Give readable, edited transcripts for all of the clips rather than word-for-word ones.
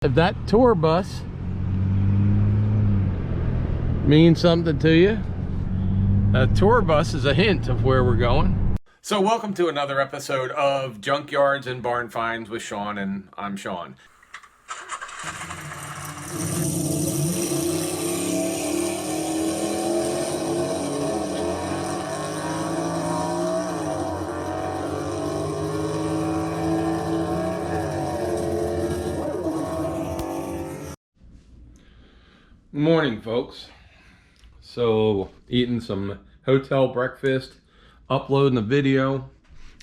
If that tour bus means something to you, a tour bus is a hint of where we're going. So welcome to another episode of Junkyards and Barn Finds with Sean, and I'm Sean. Good morning, folks. So, eating some hotel breakfast, uploading a video.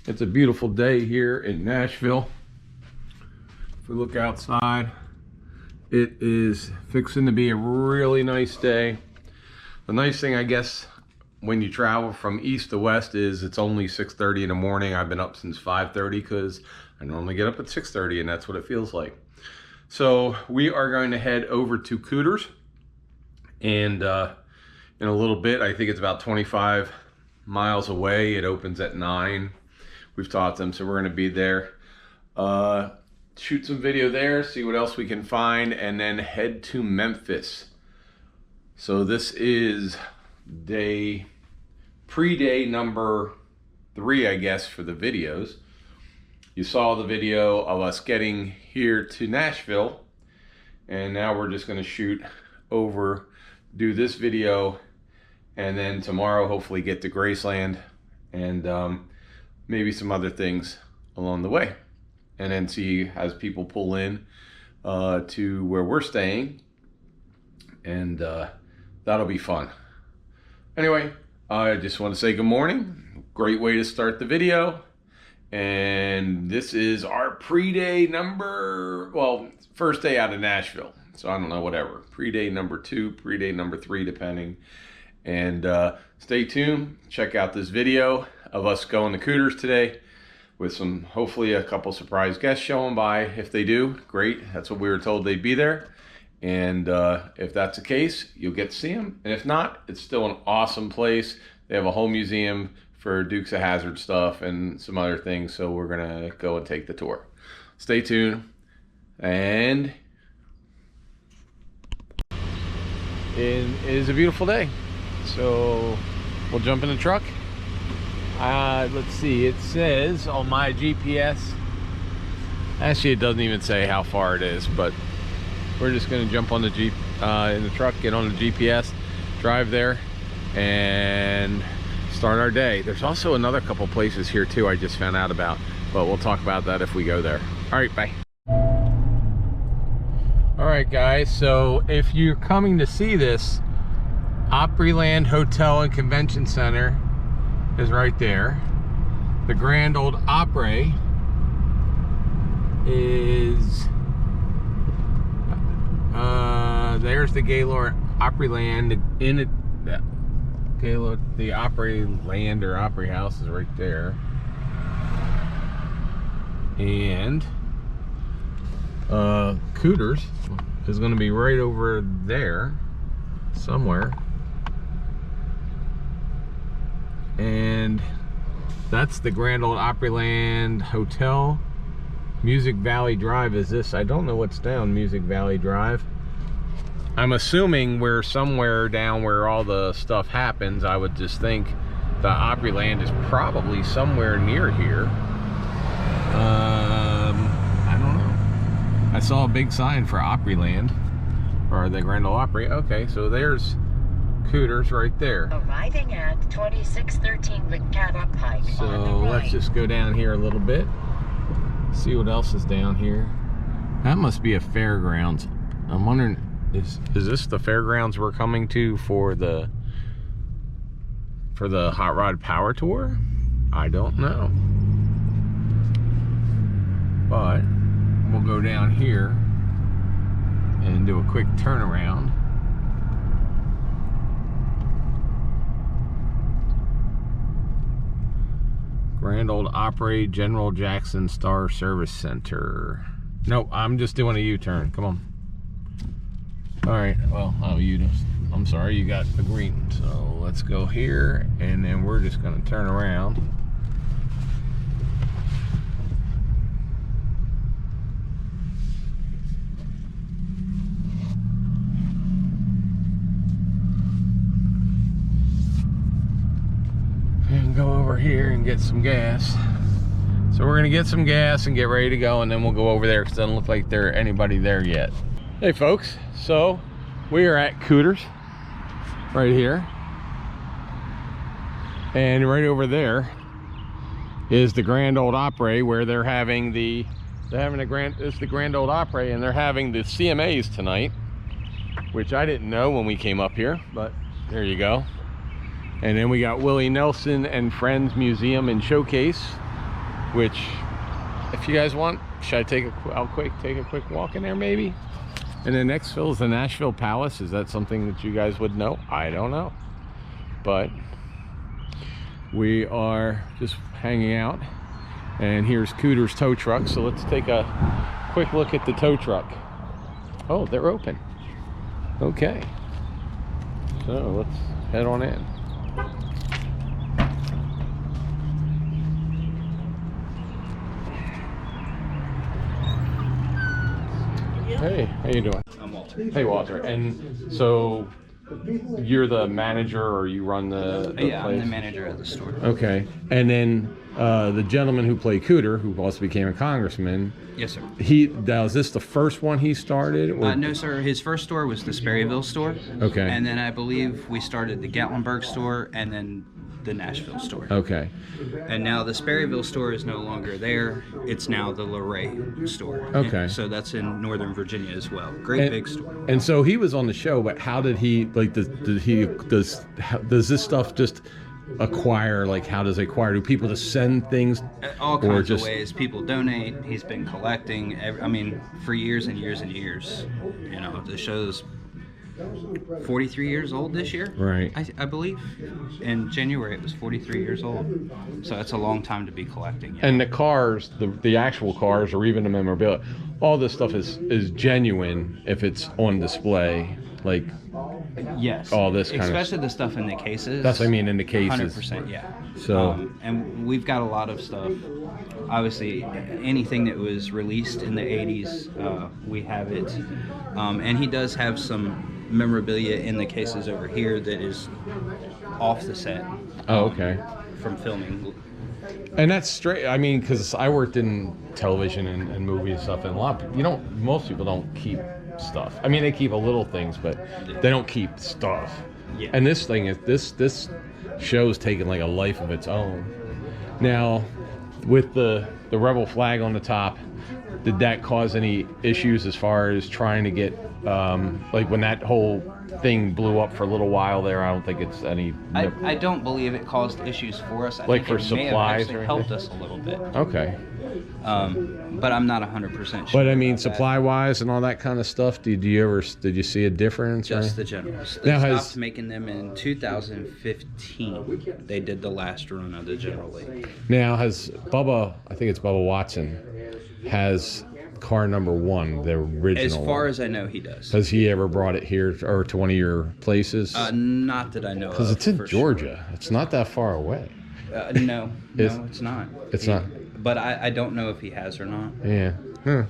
It's a beautiful day here in Nashville. If we look outside, it is fixing to be a really nice day. The nice thing, I guess, when you travel from east to west is it's only 6:30 in the morning. I've been up since 5:30 because I normally get up at 6:30, and that's what it feels like. So we are going to head over to Cooter's. And in a little bit, I think it's about 25 miles away. It opens at 9. We've taught them, so we're going to be there. Shoot some video there, see what else we can find, and then head to Memphis. So this is pre-day number 3, I guess, for the videos. You saw the video of us getting here to Nashville, and now we're just going to shoot over, do this video, and then tomorrow hopefully get to Graceland and maybe some other things along the way, and then see as people pull in to where we're staying, and that'll be fun. Anyway, I just want to say good morning. Great way to start the video. And this is our pre-day number, well, first day out of Nashville. So I don't know, whatever. Pre-day number 2, pre-day number 3, depending. And stay tuned. Check out this video of us going to Cooter's today with some, hopefully a couple surprise guests showing by. If they do, great. That's what we were told they'd be there. And if that's the case, you'll get to see them. And if not, it's still an awesome place. They have a whole museum for Dukes of Hazzard stuff and some other things. So we're going to go and take the tour. Stay tuned. And it is a beautiful day, so we'll jump in the truck. Let's see, it says on my GPS, actually it doesn't even say how far it is, but we're just going to jump on the Jeep in the truck, get on the GPS, drive there, and start our day. There's also another couple places here too I just found out about, but we'll talk about that if we go there. All right, bye. Alright guys, so if you're coming to see this, Opryland Hotel and Convention Center is right there. The Grand Ole Opry is there's the Gaylord Opryland in it. Gaylord, the Opryland or Opry House is right there. And Cooter's is going to be right over there somewhere, and that's the Grand Ole Opryland Hotel. Music Valley Drive is this. I don't know what's down Music Valley Drive. I'm assuming we're somewhere down where all the stuff happens. I would just think the Opryland is probably somewhere near here. I saw a big sign for Opryland, or the Grand Ole Opry. Okay, so there's Cooter's right there. Arriving at 2613 McCaddock Pike. So let's just go down here a little bit, see what else is down here. That must be a fairgrounds. I'm wondering, is this the fairgrounds we're coming to for the Hot Rod Power Tour? I don't know, but we'll go down here and do a quick turnaround. Grand Ole Opry General Jackson Star Service Center. No, I'm just doing a U-turn. Come on. All right. Well, I'm sorry, you got the green. So let's go here, and then we're just going to turn around. over here and get some gas. So we're gonna get some gas and get ready to go, and then we'll go over there because it doesn't look like there's anybody there yet. Hey folks, so we are at Cooter's right here, and right over there is the Grand Ole Opry, where they're having the Grand Ole Opry, and they're having the CMAs tonight, which I didn't know when we came up here, but there you go. And then we got Willie Nelson and Friends Museum and Showcase, which, if you guys want, should I take a quick walk in there maybe? And then next, Phil, is the Nashville Palace. Is that something that you guys would know? I don't know, but we are just hanging out. And here's Cooter's tow truck. So let's take a quick look at the tow truck. Oh, they're open. Okay, so let's head on in. Hey, how you doing? I'm Walter. Hey, Walter. And so you're the manager, or you run the Yeah, place? I'm the manager of the store. Okay. And then the gentleman who played Cooter, who also became a congressman. Yes, sir. Now, is this the first one he started? Or? No, sir. His first store was the Sperryville store. Okay. And then I believe we started the Gatlinburg store and then the Nashville store. Okay. And now the Sperryville store is no longer there. It's now the Luray store. Okay. And so that's in Northern Virginia as well. Great big store. And so he was on the show, but how did he, like, does this stuff just acquire, like, how does it acquire? Do people just send things? All kinds of ways. People donate. He's been collecting, for years and years and years. You know, the show's 43 years old this year, right? I believe in January it was 43 years old, so that's a long time to be collecting. Yeah. And the cars, the actual cars, or even the memorabilia, all this stuff is genuine if it's on display, like yes, all this kind especially the stuff in the cases. That's what I mean, in the cases. 100%, yeah. So and we've got a lot of stuff. Obviously, anything that was released in the 80s, we have it. And he does have some memorabilia in the cases over here that is off the set. Oh, okay. From filming. And that's straight. I mean, because I worked in television and movie and stuff, and most people don't keep stuff. I mean, they keep a little things, but they don't keep stuff. Yeah. And this thing is this show's taking like a life of its own. Now, with the rebel flag on the top, did that cause any issues as far as trying to get like when that whole thing blew up for a little while there? I don't think it's any. I don't believe it caused issues for us. I like think for it may have supplies actually or helped anything? us a little bit. Okay. But I'm not 100% sure. But I mean, about supply wise and all that kind of stuff. Did you see a difference? Just the generals. They Now stopped making them in 2015. They did the last run of the General League. Now has Bubba? I think it's Bubba Watson. Has car number 1, the original? As far as I know, he does. Has he ever brought it here or to one of your places? Not that I know of. Because it's in Georgia. Sure. It's not that far away. No, it's not. It's not. But I don't know if he has or not. Yeah. Huh.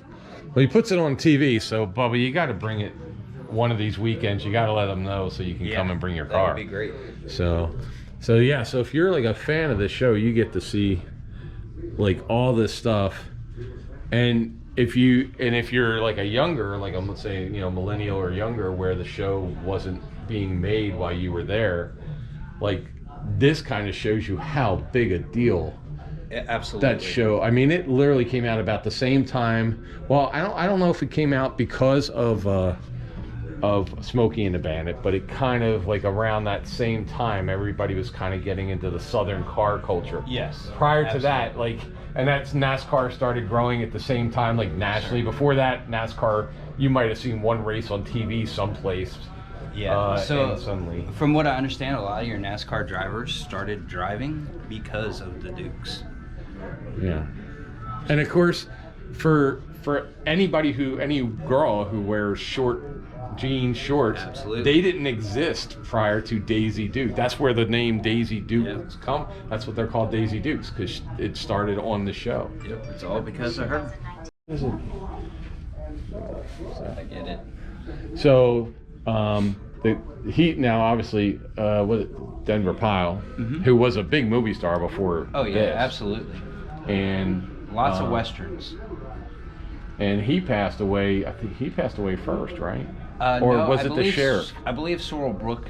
Well, he puts it on TV, so Bubba, you got to bring it one of these weekends. You got to let them know so you can come and bring your car. That would be great. So yeah. So if you're like a fan of this show, you get to see like all this stuff, and if you're like a younger, like I'm saying, millennial or younger, where the show wasn't being made while you were there, like this kind of shows you how big a deal. Absolutely. That show. I mean, it literally came out about the same time. Well, I don't know if it came out because of Smokey and the Bandit, but it kind of like around that same time, everybody was kind of getting into the Southern car culture. Yes. Prior to that, and that's NASCAR started growing at the same time, like nationally. Before that, NASCAR, you might have seen one race on TV someplace. Yeah. So suddenly, from what I understand, a lot of your NASCAR drivers started driving because of the Dukes. Yeah. And of course, for any girl who wears short jean shorts, absolutely, they didn't exist prior to Daisy Duke. That's where the name Daisy Dukes come. That's what they're called, Daisy Dukes, because it started on the show. Yep, it's all because of her. I get it. So now obviously Denver Pyle, who was a big movie star before. Oh yeah, this. absolutely. And Lots of westerns. And he passed away. I think he passed away first, right? Or no, was it the sheriff? I believe Sorrel Brook,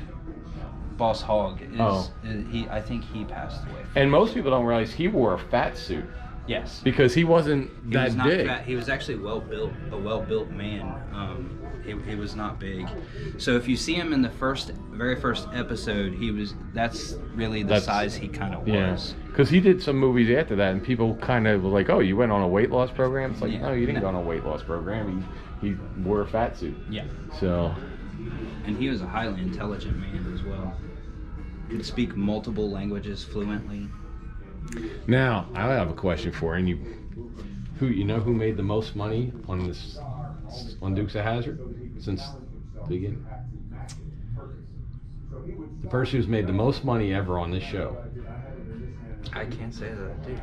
Boss Hogg, I think he passed away. And most people don't realize he wore a fat suit. Yes. Because he wasn't that big. Fat. He was actually a well-built man. He was not big. So if you see him in the very first episode, that's really the size he kind of was. Because he did some movies after that, and people kind of were like, "Oh, you went on a weight loss program?" It's like, no, you didn't go on a weight loss program. He wore a fat suit. Yeah. So. And he was a highly intelligent man as well. Could speak multiple languages fluently. Now, I have a question for you. Who made the most money on Dukes of Hazzard since the beginning? The person who's made the most money ever on this show. I can't say that I do.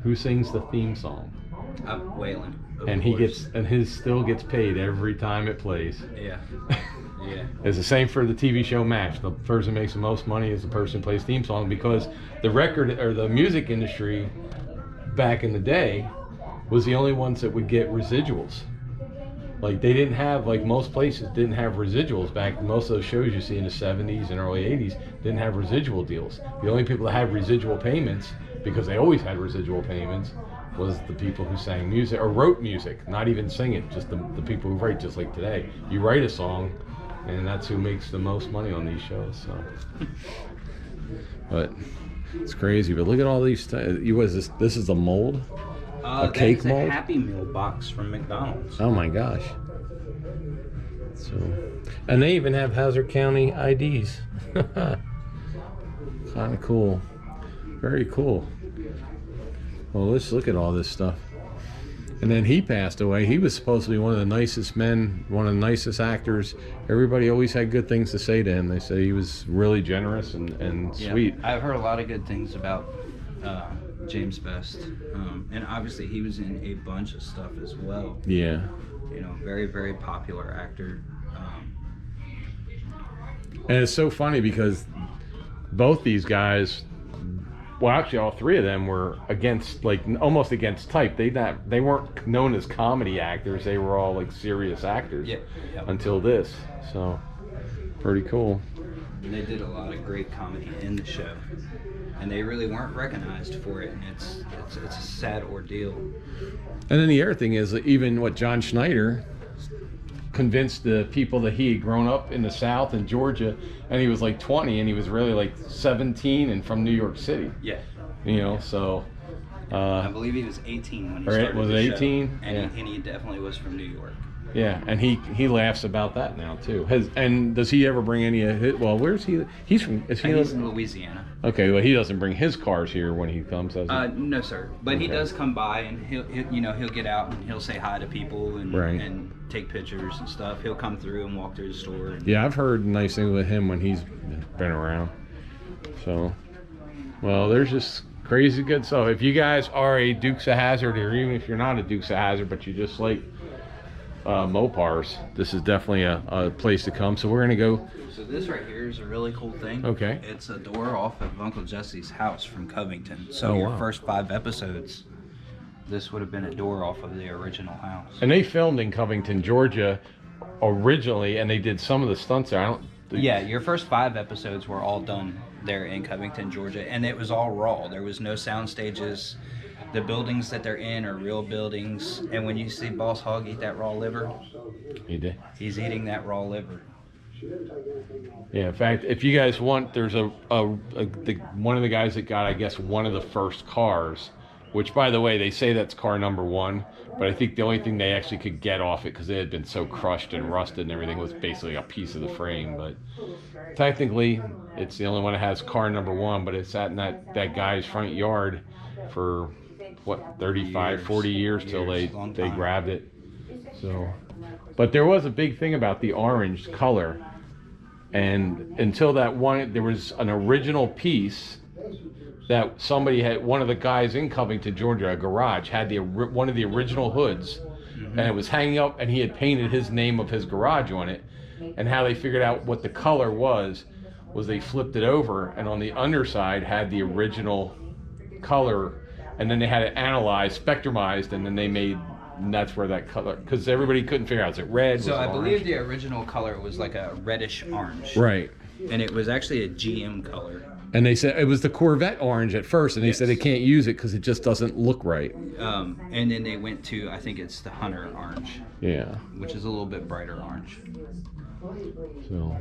Who sings the theme song? Waylon. And his still gets paid every time it plays. Yeah. Yeah. It's the same for the TV show MASH. The person who makes the most money is the person who plays theme song, because the record or the music industry back in the day was the only ones that would get residuals. Like they didn't have, like most places didn't have residuals back. Most of those shows you see in the 70s and early 80s didn't have residual deals. The only people that had residual payments, because they always had residual payments, was the people who sang music or wrote music, not even sing it, just the people who write, just like today. You write a song, and that's who makes the most money on these shows. So, but it's crazy. But look at all these. This is a mold, a cake mold. A Happy Meal box from McDonald's. Oh my gosh! So, and they even have Hazzard County IDs. Kind of cool. Very cool. Well, let's look at all this stuff. And then he passed away. He was supposed to be one of the nicest men, one of the nicest actors. Everybody always had good things to say to him. They say he was really generous and sweet. I've heard a lot of good things about James Best. And obviously he was in a bunch of stuff as well. Yeah. Very, very popular actor. And it's so funny because both these guys, well, actually, all three of them were almost against type. They weren't known as comedy actors. They were all like serious actors until this. So, pretty cool. And they did a lot of great comedy in the show, and they really weren't recognized for it. And it's a sad ordeal. And then the other thing is even what John Schneider convinced the people that he had grown up in the South in Georgia, and he was like 20, and he was really like 17 and from New York City. Yeah. So. I believe he was 18 when he started. Was the 18? Show, and he definitely was from New York. Yeah, and he laughs about that now too. And does he ever bring any of his? Well, where's he? He's from. He's in Louisiana. Okay, well he doesn't bring his cars here when he comes, does he? No, sir. But he does come by, and he'll get out and he'll say hi to people and take pictures and stuff. He'll come through and walk through the store. Yeah, I've heard nice things with him when he's been around. So, well, there's just crazy good stuff. If you guys are a Dukes of Hazzard, or even if you're not a Dukes of Hazzard, but you just like Mopars, this is definitely a place to come. So we're gonna go. So this right here is a really cool thing. Okay. It's a door off of Uncle Jesse's house from Covington. So your first 5 episodes, this would have been a door off of the original house. And they filmed in Covington, Georgia, originally, and they did some of the stunts there. Yeah, your first 5 episodes were all done there in Covington, Georgia, and it was all raw. There was no sound stages. The buildings that they're in are real buildings, and when you see Boss Hogg eat that raw liver, he did. He's eating that raw liver. Yeah, in fact, if you guys want, there's one of the guys that got, I guess, one of the first cars, which, by the way, they say that's car number 1, but I think the only thing they actually could get off it, because it had been so crushed and rusted and everything, was basically a piece of the frame. But technically, it's the only one that has car number 1, but it's sat in that guy's front yard for, 40 years till they grabbed it. So, but there was a big thing about the orange color, and until that one, there was an original piece that somebody had, one of the guys in Covington, Georgia, a garage, had one of the original hoods and it was hanging up, and he had painted his name of his garage on it. And how they figured out what the color was they flipped it over, and on the underside had the original color, and then they had it analyzed, spectrumized, and then they made, and that's where that color, because everybody couldn't figure out, is it red? So I orange? believe the original color was like a reddish orange. Right. And it was actually a GM color. And they said it was the Corvette orange at first, and they said they can't use it because it just doesn't look right. And then they went to, I think it's the Hunter orange. Yeah. Which is a little bit brighter orange. So,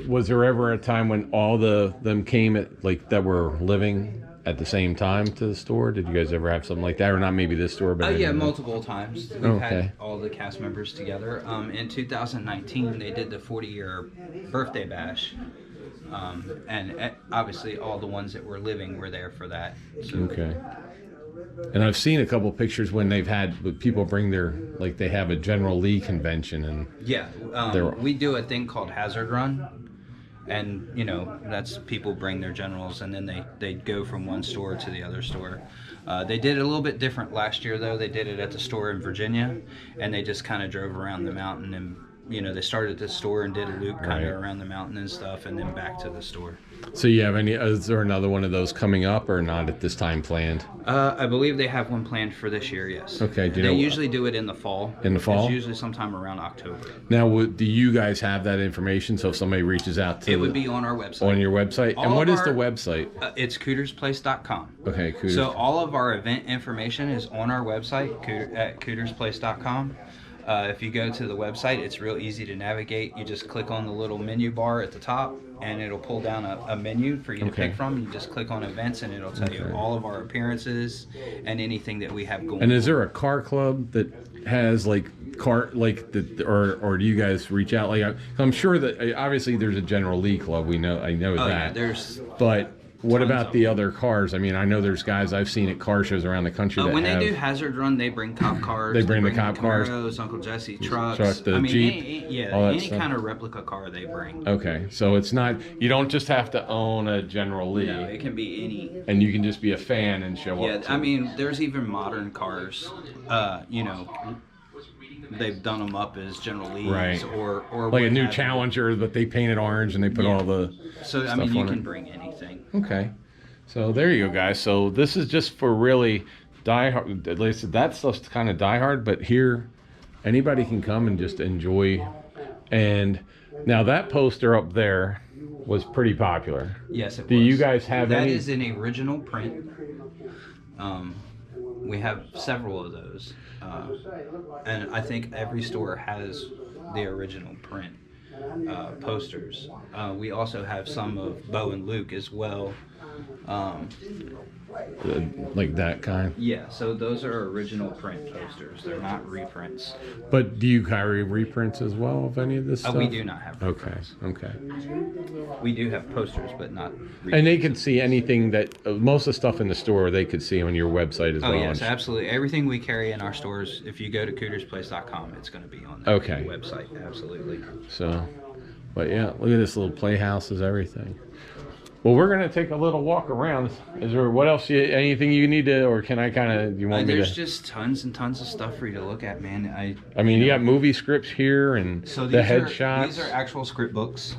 was there ever a time when all them came at, like, that were living at the same time to the store? Did you guys ever have something like that, or not maybe this store, but yeah, multiple times. We've okay. had all the cast members together. In 2019, they did the 40-year birthday bash, and obviously all the ones that were living were there for that. So. Okay. And I've seen a couple pictures when they've had people bring their, like, they have a General Lee convention, and yeah, we do a thing called Hazzard Run. And, you know, that's people bring their generals, and then they go from one store to the other store. They did it a little bit different last year, though. They did it at the store in Virginia, and they just kind of drove around the mountain, and, you know, they started at the store and did a loop kind of around the mountain and stuff, and then back to the store. So you have is there another one of those coming up, or not at this time planned? I believe they have one planned for this year, yes. Okay. They usually do it in the fall. In the fall? It's usually sometime around October. Now, do you guys have that information? So if somebody reaches out to it would be on our website. On your website? And what is the website? It's cootersplace.com. Okay, Cooters. So all of our event information is on our website, at cootersplace.com. If you go to the website, it's real easy to navigate. You just click on the little menu bar at the top, and it'll pull down a menu for you to pick from. You just click on events, and it'll tell you all of our appearances and anything that we have going. And is there a car club that has, like, or do you guys reach out? Like, I'm sure that obviously there's a General Lee club. I know that. Yeah, there's. But what about the other cars? I mean, I know there's guys I've seen at car shows around the country that when they do Hazzard Run, they bring cop cars. They bring the cop cars. Uncle Jesse trucks. The Jeep. Any kind of replica car they bring. Okay, so it's not, you don't just have to own a General Lee. No, it can be any. And you can just be a fan and show up. Yeah, I mean, there's even modern cars. You know, they've done them up as General Lees, right? Or like a new Challenger, but they paint it orange and they put all the. So I mean, you can bring anything. Okay, so there you go, guys. So this is just for really diehard. At least that stuff's kind of diehard, but here, anybody can come and just enjoy. And now that poster up there was pretty popular. Yes, it was. Do you guys have that any? That is an original print. We have several of those, and I think every store has the original print posters. We also have some of Bo and Luke as well. Like that kind? Yeah, so those are original print posters. They're not reprints. But do you carry reprints as well of any of this stuff? We do not have reprints. Okay. We do have posters, but not reprints. And they can see anything that, most of the stuff in the store, they could see on your website as well. Oh, yes, absolutely. Everything we carry in our stores, if you go to cootersplace.com, it's going to be on the website. Absolutely. So, but yeah, look at this little playhouses, everything. Well, we're gonna take a little walk around. Is there what else? Anything you need to, or can I kind of? You want me to? There's just tons and tons of stuff for you to look at, man. I mean, you got movie scripts here and so the headshots. These are actual script books,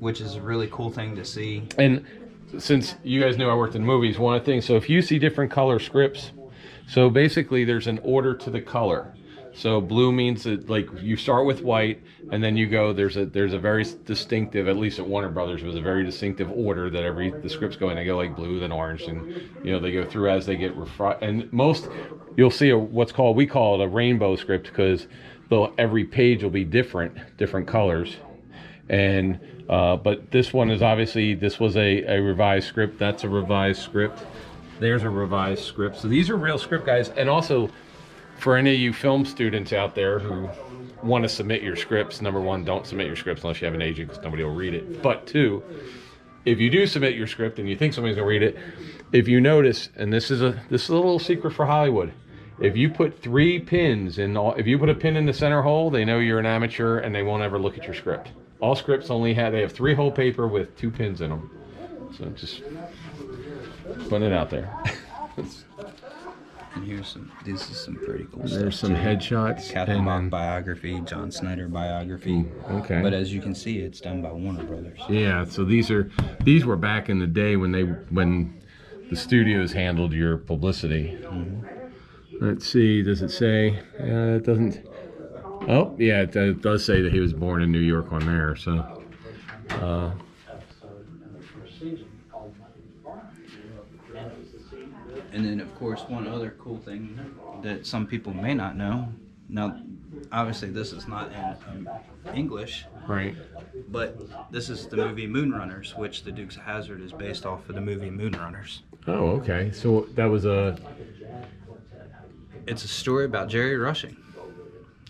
which is a really cool thing to see. And since you guys know I worked in movies, one of the things. So if you see different color scripts, so basically there's an order to the color. So blue means that, like, you start with white, and then you go. There's a very distinctive. At least at Warner Brothers, was a very distinctive order that the scripts go in. They go like blue, then orange, and they go through as they get refined. And most, you'll see we call it a rainbow script because every page will be different colors. And but this one is obviously this was a revised script. That's a revised script. There's a revised script. So these are real script guys, and also. For any of you film students out there who want to submit your scripts, number one, don't submit your scripts unless you have an agent because nobody will read it. But two, if you do submit your script and you think somebody's going to read it, if you notice, and this is a little secret for Hollywood, if you put 3 pins if you put a pin in the center hole, they know you're an amateur and they won't ever look at your script. All scripts they have 3-hole paper with 2 pins in them. So just put it out there. And this is some pretty cool stuff. There's some headshots. Captain Bach biography, John Snyder biography. Okay. But as you can see, it's done by Warner Brothers. Yeah, so these were back in the day when the studios handled your publicity. Let's see, does it say? It doesn't. Oh, yeah, it does say that he was born in New York on there, so. And then, of course, one other cool thing that some people may not know. Now, obviously, this is not in English. Right. But this is the movie Moonrunners, which the Dukes of Hazzard is based off of the movie Moonrunners. Oh, okay. So that was It's a story about Jerry Rushing,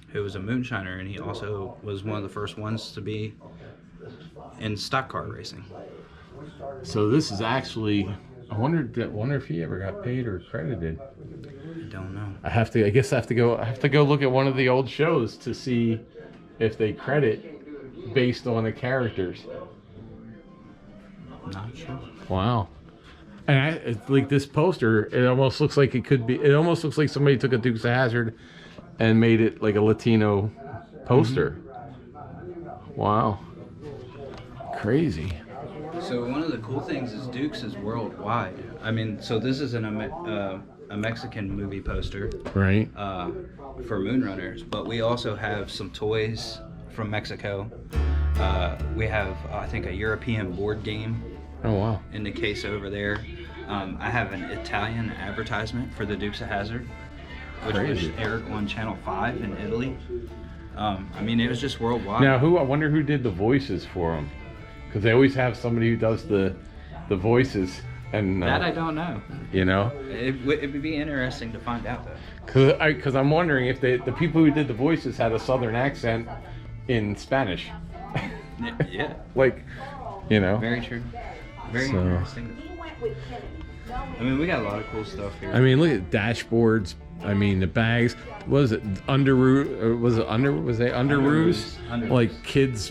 who was a moonshiner, and he also was one of the first ones to be in stock car racing. So this is actually. I wonder if he ever got paid or credited. I don't know. I guess I have to go look at one of the old shows to see if they credit based on the characters. Not sure. Wow. And it's like this poster, it almost looks like it almost looks like somebody took a Dukes of Hazzard and made it like a Latino poster. Wow. Crazy. So one of the cool things is Dukes is worldwide. I mean, so this is a Mexican movie poster, right? For Moonrunners, but we also have some toys from Mexico. We have, I think, a European board game. Oh wow! In the case over there, I have an Italian advertisement for the Dukes of Hazzard, which was aired on Channel 5 in Italy. I mean, it was just worldwide. Now, I wonder who did the voices for them. Because they always have somebody who does the voices, and that I don't know. You know, it would be interesting to find out though. Because I'm wondering if the people who did the voices had a southern accent in Spanish. Yeah. Like, you know. Very true. Very interesting. I mean, we got a lot of cool stuff here. I mean, look at dashboards. I mean, the bags. What was it? Was they underoos? Like kids.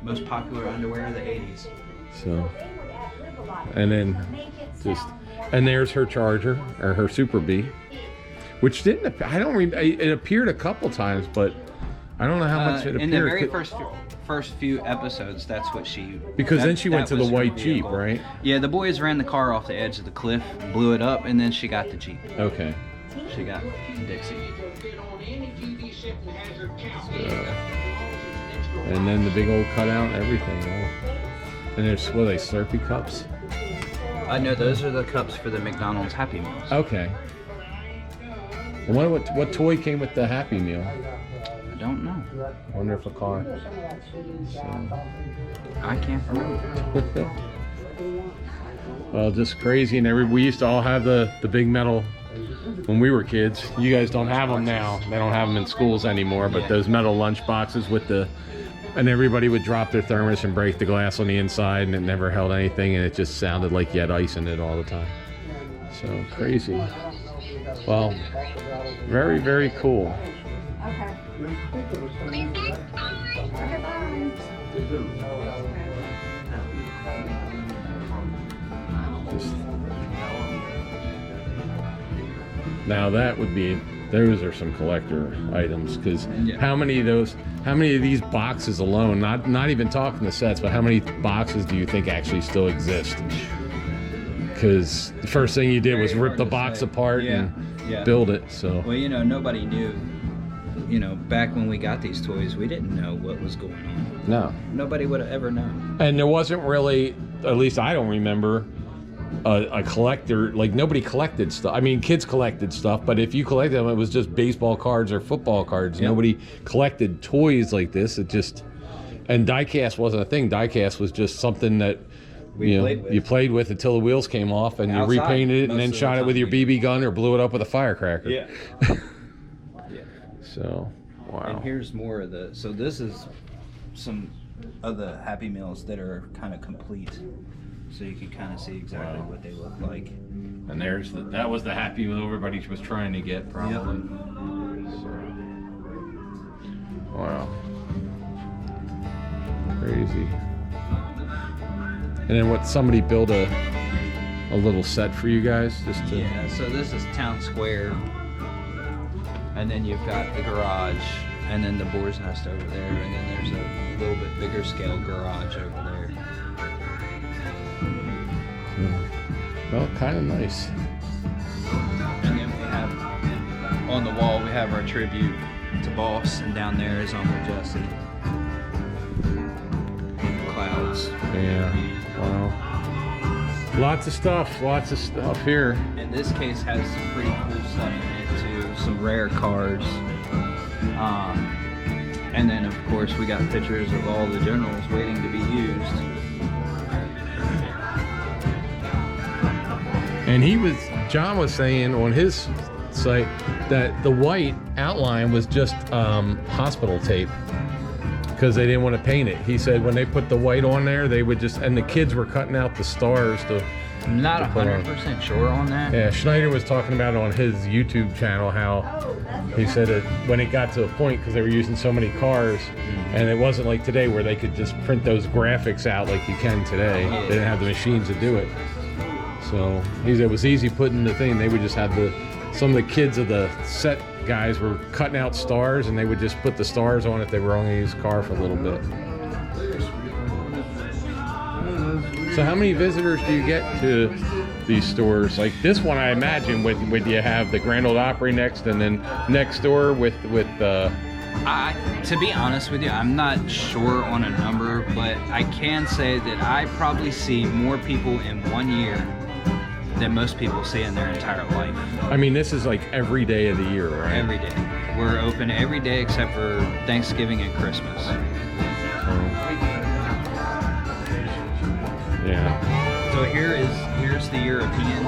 Most popular underwear of the 80s. So, and then and there's her Charger or her Super Bee, which didn't. It appeared a couple times, but I don't know how much it appeared. In the very first few episodes, that's what she. Because then she went to the white Jeep, right? Yeah, the boys ran the car off the edge of the cliff, blew it up, and then she got the Jeep. Okay. She got Dixie. And then the big old cutout and everything. And there's, what are they, Slurpee cups? No, those are the cups for the McDonald's Happy Meals. Okay. What toy came with the Happy Meal? I don't know. I wonder if a car. So. I can't remember. Well, just crazy. And we used to all have the big metal when we were kids. You guys don't have them now. They don't have them in schools anymore, but those metal lunch boxes with and everybody would drop their thermos and break the glass on the inside, and it never held anything, and it just sounded like you had ice in it all the time. So crazy. Well, very, very cool. Okay. Now that would be, those are some collector items, because how many of these boxes alone, not even talking the sets, but how many boxes do you think actually still exist? Because the first thing you did was rip the box apart and build it. So well, nobody knew. Back when we got these toys, we didn't know what was going on. No, nobody would have ever known. And there wasn't really, at least I don't remember, a collector. Like, nobody collected stuff. I mean, kids collected stuff, but if you collected them, it was just baseball cards or football cards. Yep. Nobody collected toys like this. And diecast wasn't a thing. Diecast was just something that you played with until the wheels came off, and you repainted it and then shot it with your BB gun or blew it up with a firecracker. Yeah. So, wow. And here's more of so this is some of the Happy Meals that are kind of complete. So you can kind of see exactly what they look like. And that was the Happy Meal everybody was trying to get, probably. Yep. So, wow. Crazy. And then somebody built a little set for you guys, just to. Yeah. So this is town square, and then you've got the garage, and then the boar's nest over there, and then there's a little bit bigger scale garage over there. Well, kind of nice. And then we have on the wall we have our tribute to Boss, and down there is Uncle Jesse. Clouds. Yeah. Wow. Lots of stuff here. And this case has some pretty cool stuff in it too. Some rare cars. And then of course we got pictures of all the generals waiting to be used. And John was saying on his site that the white outline was just hospital tape because they didn't want to paint it. He said when they put the white on there, they would just, and the kids were cutting out the stars to. I'm not 100% sure on that. Yeah, Schneider was talking about it on his YouTube channel how he said that when it got to a point, because they were using so many cars, and it wasn't like today where they could just print those graphics out like you can today. They didn't have the machines to do it. So he said it was easy putting the thing. They would just have some of the kids of the set guys were cutting out stars, and they would just put the stars on if they were only use car for a little bit. So how many visitors do you get to these stores? Like this one, I imagine, would you have the Grand Ole Opry next, and then next door with to be honest with you, I'm not sure on a number, but I can say that I probably see more people in 1 year than most people see in their entire life. I mean, this is like every day of the year, right? Every day. We're open every day except for Thanksgiving and Christmas. Yeah. So here's the European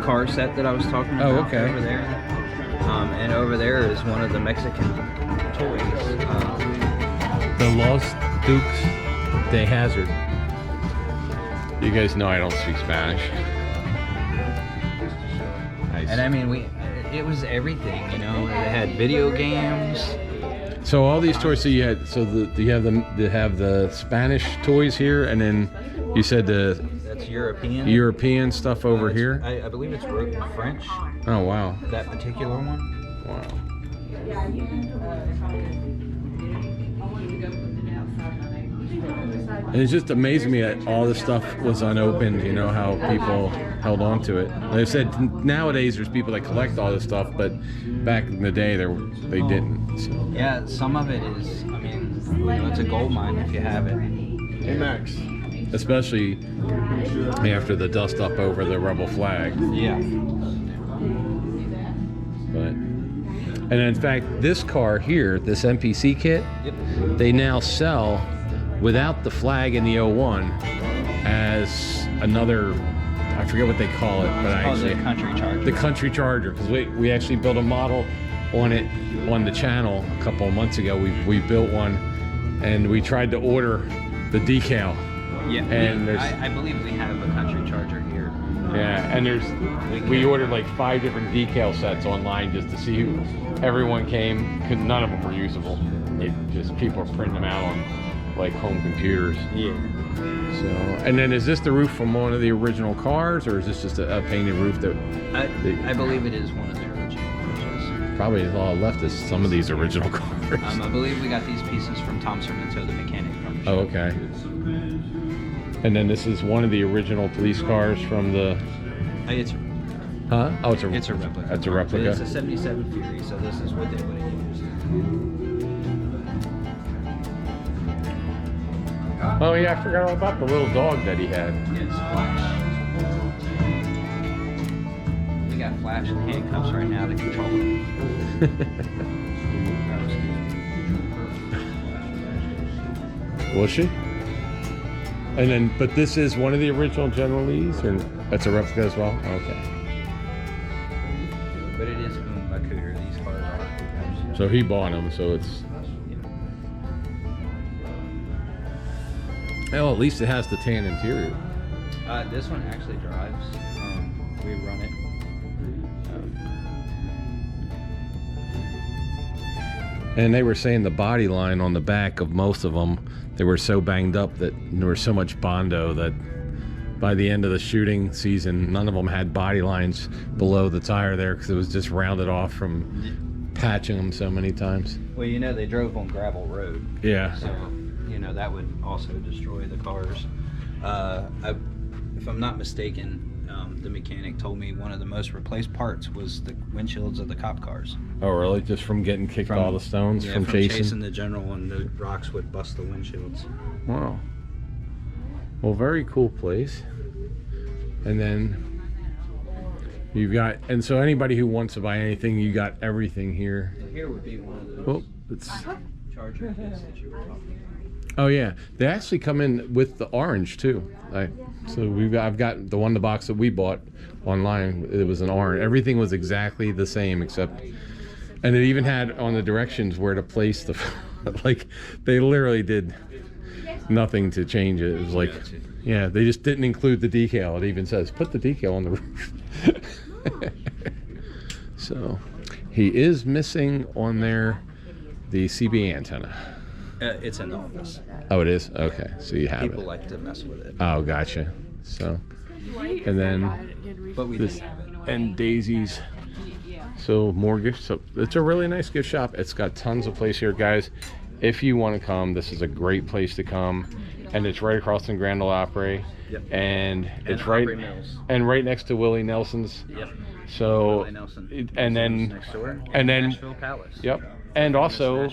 car set that I was talking about. Oh, okay. Over there. And over there is one of the Mexican toys. The Los Dukes de Hazzard. You guys know I don't speak Spanish. Nice. And I mean, it was everything, you know. They had video games. So all these toys, so you have the Spanish toys here, and then you said that's European stuff over here. I believe it's written in French. Oh wow. That particular one. Wow. And it's just amazing me that all this stuff was unopened, you know, how people held on to it. Like I said, nowadays there's people that collect all this stuff, but back in the day they didn't. So. Yeah, some of it is, I mean, you know, it's a gold mine if you have it. Hey Max. Especially after the dust up over the rebel flag. Yeah. But, and in fact, this car here, this MPC kit, they now sell without the flag in the 01 as another, I forget what they call it, but it's called the Country Charger. The Country Charger, because we actually built a model on it on the channel a couple of months ago. We built one, and we tried to order the decal. Yeah, and I believe we have a Country Charger here. Yeah, and we ordered like 5 different decal sets online just to see who everyone came, because none of them were usable. People are printing them out on like home computers. Yeah. So, and then is this the roof from one of the original cars, or is this just a painted roof that? I believe it is one of the original cars. Probably all left is some of these original cars. I believe we got these pieces from Tom Sermento, the mechanic from the show. Oh, okay. And then this is one of the original police cars from the. It's a. Huh? Oh, it's a replica. That's a replica. But it's a '77 Fury, so this is what they would have used. Oh yeah, I forgot all about the little dog that he had. Yes, Flash. We got Flash in handcuffs right now to control him. Was she? And then, but this is one of the original General Lee's, or that's a replica as well? Okay. But it is owned by Cooter. These cars are. So he bought them, so it's. Well, at least it has the tan interior. This one actually drives. We run it. And they were saying the body line on the back of most of them, they were so banged up that there was so much Bondo that by the end of the shooting season, none of them had body lines below the tire there because it was just rounded off from patching them so many times. Well, you know, they drove on gravel road. Yeah. So, you know, that would also destroy the cars. If I'm not mistaken, the mechanic told me one of the most replaced parts was the windshields of the cop cars. Oh, really? Just from getting kicked all the stones, from chasing the general, and the rocks would bust the windshields. Wow. Well, very cool place. And then you've got, and so anybody who wants to buy anything, you got everything here. So here would be one of those charger kits that you were talking about. Oh yeah, they actually come in with the orange too. So I've got the box that we bought online. It was an orange. Everything was exactly the same except, and it even had on the directions where to place the, like they literally did nothing to change it. It was like, yeah, they just didn't include the decal. It even says put the decal on the roof. So he is missing on there the CB antenna. It's in the office. Oh, it is? Okay, so you have People it. like to mess with it. Oh, gotcha. So, and then But we this, didn't have it. and Daisy's. So more gifts. So it's a really nice gift shop. It's got tons of place here, guys. If you want to come, this is a great place to come, and it's right across from Grand Ole Opry. Yep. And it's Opry Mills. right next to Willie Nelson's. Yep. So, Willie Nelson. and then Next door. and then Nashville Palace. Yep. And also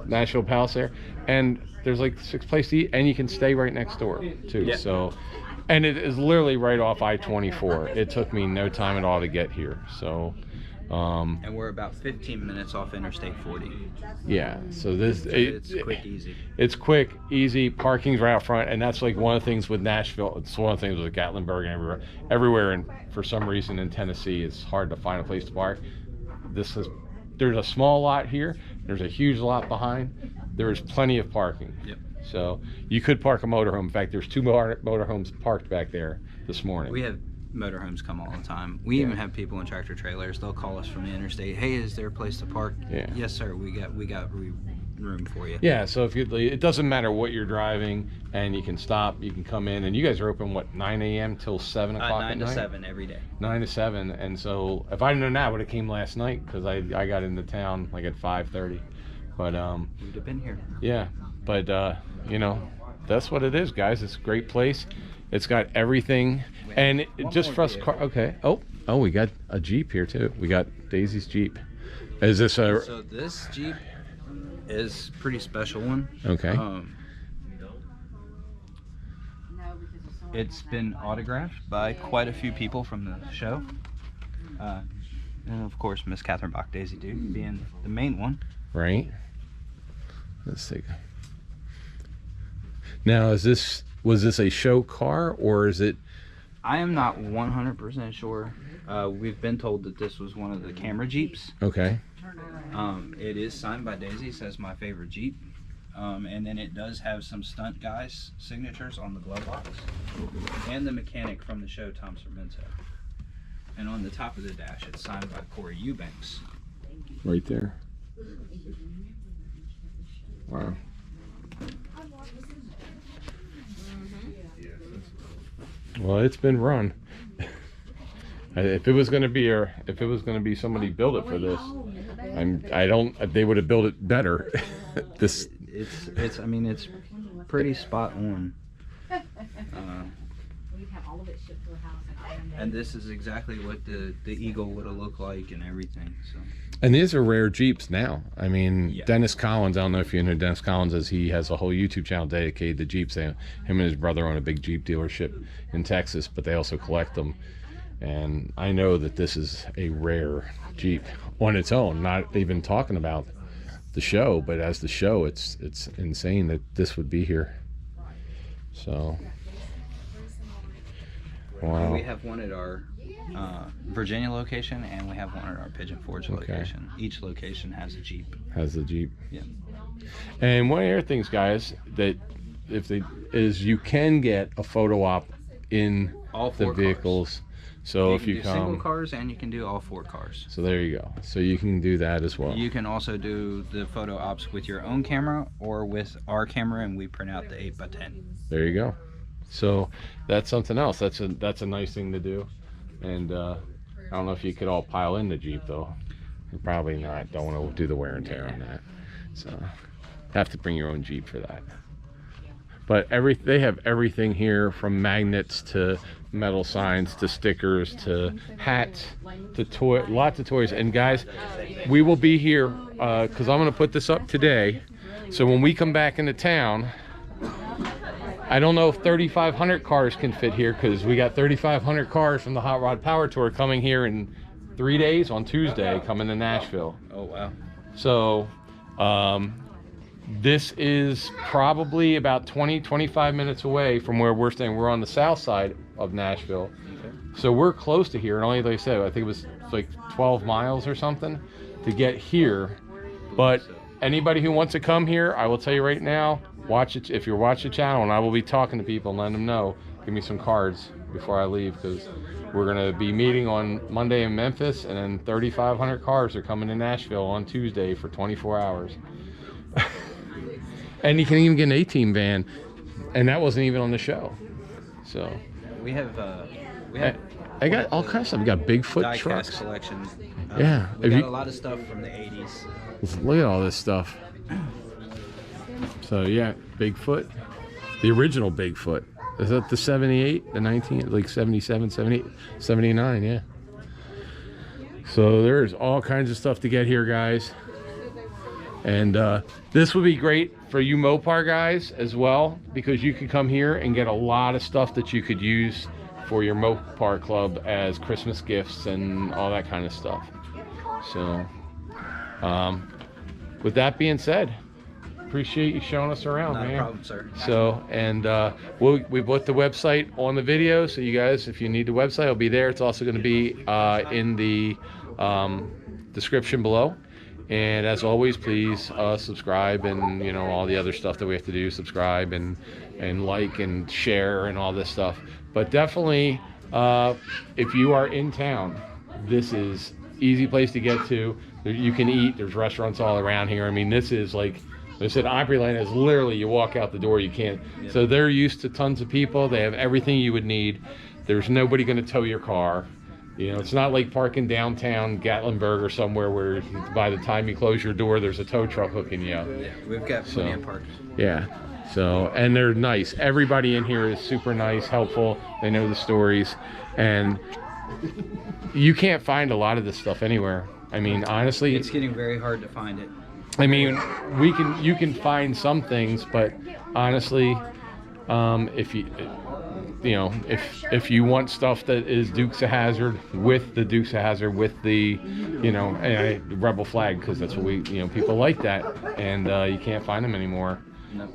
Nashville Palace. there, and there's like 6 places to eat, and you can stay right next door too. Yeah. So, and it is literally right off I-24. It took me no time at all to get here. So, And we're about 15 minutes off Interstate 40. yeah. So this It's quick, easy. It's quick, easy. Parking's right out front, and that's like one of the things with Nashville. It's one of the things with Gatlinburg and everywhere. And for some reason in Tennessee, it's hard to find a place to park. There's a small lot here. There's a huge lot behind. There's plenty of parking. Yep. So you could park a motorhome. In fact, there's 2 motorhomes parked back there this morning. We have motorhomes come all the time. We even have people in tractor trailers. They'll call us from the interstate. Hey, is there a place to park? Yeah. Yes, sir. We got room for you. Yeah, so if it doesn't matter what you're driving, and you can stop, you can come in, and you guys are open, what, 9 a.m. till 7 o'clock at 9 night? to 7 every day. 9 to 7, and so if I'd known that, I would have came last night, because I got into town like at 5:30. But We'd have been here. yeah, but you know, that's what it is, guys. It's a great place. It's got everything, and just for us okay. Oh, we got a Jeep here too. We got Daisy's Jeep. Is this a? So this Jeep is a pretty special one. Okay. It's been autographed by quite a few people from the show. And of course, Miss Catherine Bach, Daisy Duke, being the main one. Right. Let's see. Now, was this a show car, or is it? I am not 100% sure. We've been told that this was one of the camera Jeeps. Okay. It is signed by Daisy, says my favorite Jeep. And then it does have some stunt guys' signatures on the glove box. And the mechanic from the show, Tom Sormento. And on the top of the dash, it's signed by Corey Eubanks. Right there. Wow. Well, it's been run. If it was going to be somebody build it for this, they would have built it better. I mean, it's pretty spot on. And this is exactly what the Eagle would have looked like and everything. So. And these are rare Jeeps now. I mean, yeah. Dennis Collins, I don't know if you know who Dennis Collins is. He has a whole YouTube channel dedicated to Jeeps. Him and his brother own a big Jeep dealership in Texas, but they also collect them. And I know that this is a rare Jeep on its own, not even talking about the show, but as the show, it's insane that this would be here. So, wow. And we have one at our Virginia location, and we have one at our Pigeon Forge location. Each location has a Jeep. Has a Jeep. Yeah. And one of the other things, guys, that you can get a photo op in all the 4 vehicles. Cars. So if you you can do come, single cars, and you can do all 4 cars. So there you go. So you can do that as well. You can also do the photo ops with your own camera or with our camera, and we print out the 8x10. There you go. So that's something else. That's a nice thing to do. And I don't know if you could all pile in the Jeep though. Probably not. Don't want to do the wear and tear on that. So have to bring your own Jeep for that. But they have everything here, from magnets to metal signs to stickers to hats to lots of toys. And guys, we will be here because I'm going to put this up today. So when we come back into town, I don't know if 3,500 cars can fit here, because we got 3,500 cars from the Hot Rod Power Tour coming here in 3 days, on Tuesday, coming to Nashville. Oh wow. So this is probably about 20-25 minutes away from where we're staying. We're on the south side of Nashville. Okay. So we're close to here, and only, like I said, I think it was like 12 miles or something to get here. But anybody who wants to come here, I will tell you right now, watch it. If you're watching the channel, and I will be talking to people and letting them know, give me some cards before I leave, because we're going to be meeting on Monday in Memphis, and then 3,500 cars are coming to Nashville on Tuesday for 24 hours. And you can even get an A-Team van, and that wasn't even on the show. So we have I got all kinds of stuff. We got Bigfoot trucks collection. Yeah, we got a lot of stuff from the 80s. Look at all this stuff. So yeah, Bigfoot, the original Bigfoot. Is that the 78, the 19, like 77, 78, 79? Yeah. So there's all kinds of stuff to get here, guys. And this would be great for you Mopar guys as well, because you could come here and get a lot of stuff that you could use for your Mopar club as Christmas gifts and all that kind of stuff. So with that being said, appreciate you showing us around. Not man. a problem, sir. So, and we put the website on the video, so you guys, if you need the website, it'll be there. It's also going to be in the description below. And as always, please subscribe, and you know, all the other stuff that we have to do, subscribe and like and share and all this stuff. But definitely, if you are in town, this is easy place to get to. You can eat. There's restaurants all around here. I mean, this is like I said, Opryland is literally, you walk out the door, you can't. Yep. So they're used to tons of people. They have everything you would need. There's nobody going to tow your car. You know, it's not like parking downtown Gatlinburg or somewhere where by the time you close your door, there's a tow truck hooking you up. Yeah, we've got plenty of parks. Yeah. So, and they're nice. Everybody in here is super nice, helpful. They know the stories. And you can't find a lot of this stuff anywhere. I mean, honestly, it's getting very hard to find it. I mean, you can find some things, but honestly, if you want stuff that is Dukes of Hazzard with the Dukes of Hazzard with the, Rebel flag, because that's what people like that, and you can't find them anymore. No,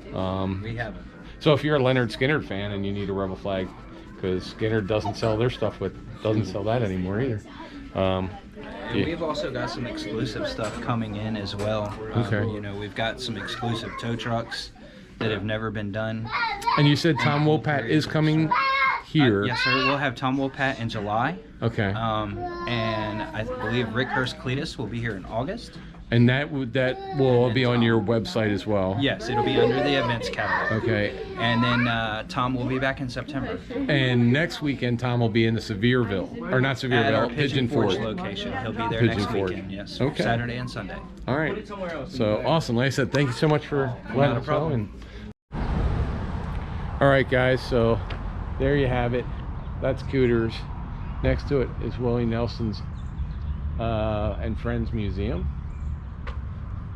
we haven't. So if you're a Leonard Skinner fan and you need a Rebel flag, because Skinner doesn't sell their stuff doesn't sell that anymore either. And we've also got some exclusive stuff coming in as well. Okay. We've got some exclusive tow trucks that have never been done. And you said Tom Wopat is coming here. Yes, sir. We'll have Tom Wopat in July. Okay. And I believe Rick Hurst Cletus will be here in August. And that will be on your website as well? Yes, it'll be under the events catalog. Okay. And then Tom will be back in September. And next weekend, Tom will be in the Sevierville, or not Sevierville, at our Pigeon Forge location. He'll be there Pigeon next Forge. weekend. Yes. Okay. Saturday and Sunday. All right. So awesome. Like I said, thank you so much for letting us know. All right, guys. So there you have it. That's Cooter's. Next to it is Willie Nelson's and Friends Museum.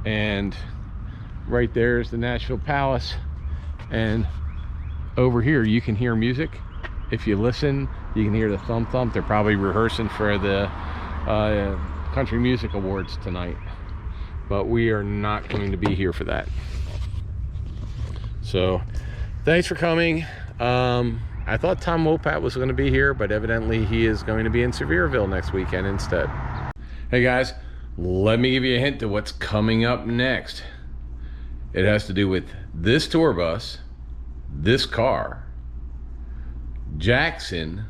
And right there is the Nashville Palace, and over here you can hear music. If you listen, you can hear the thump thump. They're probably rehearsing for the Country Music Awards tonight, but we are not going to be here for that. So thanks for coming. I thought Tom Wopat was going to be here, but evidently he is going to be in Sevierville next weekend instead. Hey guys, let me give you a hint to what's coming up next. It has to do with this tour bus, this car, Jackson,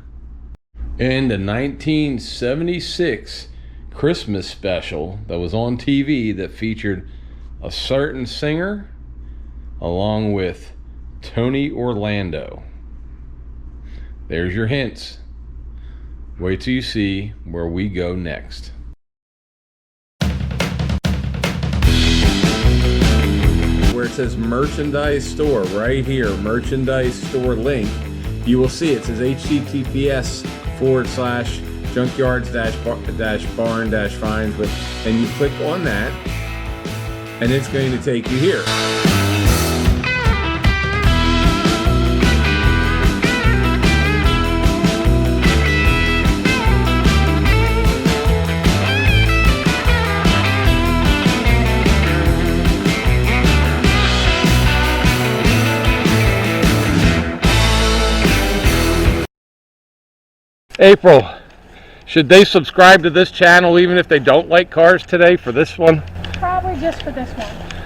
and the 1976 Christmas special that was on TV that featured a certain singer along with Tony Orlando. there's your hints. Wait till you see where we go next. Where it says merchandise store, right here, merchandise store link, you will see it says https:/junkyards-barn-finds with, and you click on that, and it's going to take you here. April, should they subscribe to this channel even if they don't like cars today for this one? Probably just for this one.